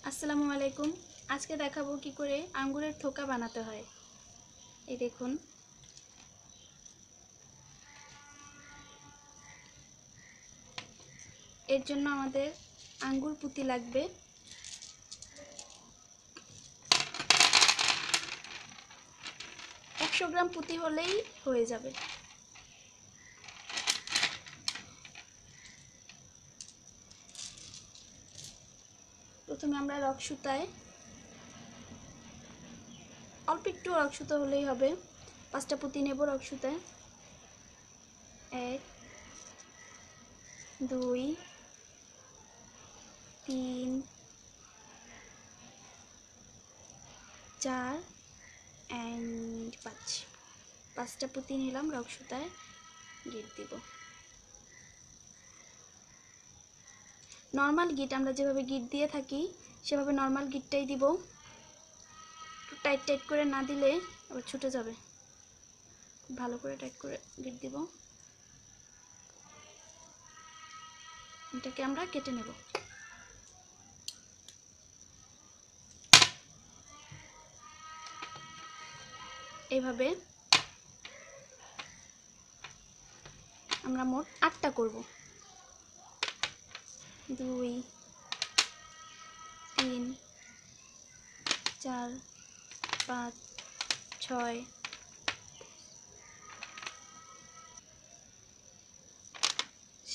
আসসালামু আলাইকুম। আজকে দেখাবো কি করে আঙ্গুরের থোকা বানাতে হয়। এই দেখুন, এর জন্য আমাদের আঙ্গুর পুঁতি লাগবে। একশো গ্রাম পুঁতি হলেই হয়ে যাবে। প্রথমে আমরা রক সুতায় অল্প একটু রক সুতা হলেই হবে। 5টা পুঁতি নেব রক সুতায়। 1 2 3 4 and 5টা পুঁতি নিলাম, রক সুতায় গিট দিব। নর্মাল গিট আমরা যেভাবে গিট দিয়ে থাকি সেভাবে নর্মাল গিটটাই দিব। একটু টাইট টাইট করে না দিলে আবার ছুটে যাবে। ভালো করে টাইট করে গিট দিব। এটাকে আমরা কেটে নেব। এইভাবে আমরা মোট 8টা করব। 2 3 4 5 6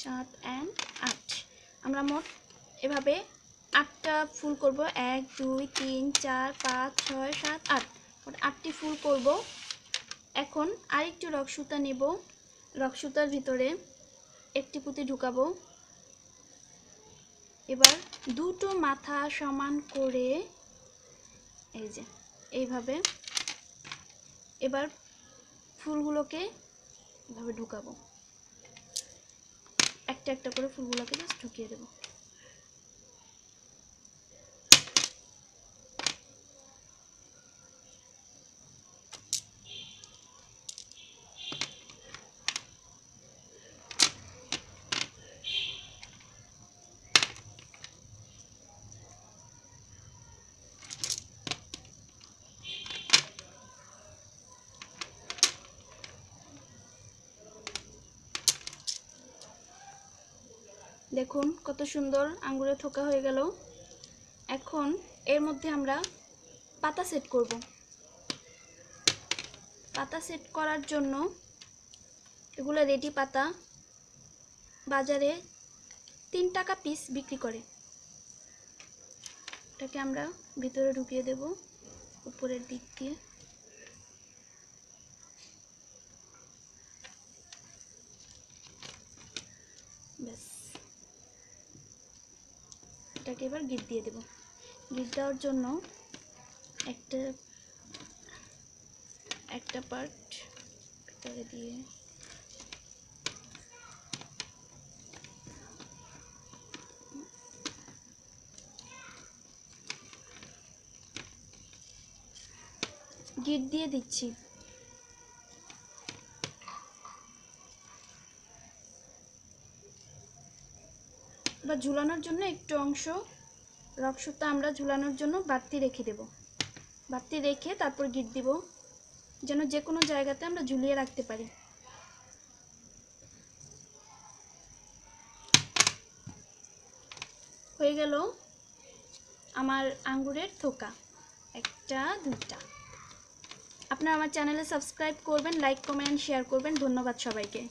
7 and 8। আমরা মোট এভাবে 8টা ফুল করব। 1 2 3 4 5 6 7 8, মোট 8টি ফুল করব। এখন আরেকটু রক সুতা নেব। রক সুতার ভিতরে একটি পুঁতি ঢুকাবো। এবার দুটো মাথা সমান করে এই যে এইভাবে এবার ফুলগুলোকে এভাবে ঢুকাবো। একটা একটা করে ফুলগুলোকে জাস্ট ঢুকিয়ে দেব। দেখুন কত সুন্দর আঙ্গুরের থোকা হয়ে গেল। এখন এর মধ্যে আমরা পাতা সেট করব। পাতা সেট করার জন্য এগুলো রেডি পাতা, বাজারে 3 টাকা পিস বিক্রি করে। এটাকে আমরা ভিতরে ঢুকিয়ে দেব উপরের দিক দিয়ে। ব্যাস, এটাকে এবার গিট দিয়ে দেব। গিট দেওয়ার জন্য একটা পার্ট ভিতরে দিয়ে গিট দিয়ে দিচ্ছি। বা ঝুলানোর জন্য একটু অংশ রক সুতা আমরা ঝুলানোর জন্য বাড়তি রেখে দেব। বাড়তি রেখে তারপর গিট দিব, যেন যে কোনো জায়গাতে আমরা ঝুলিয়ে রাখতে পারি। হয়ে গেল আমার আঙ্গুরের থোকা। 1টা 2টা। আপনারা আমার চ্যানেলে সাবস্ক্রাইব করবেন, লাইক কমেন্ট শেয়ার করবেন। ধন্যবাদ সবাইকে।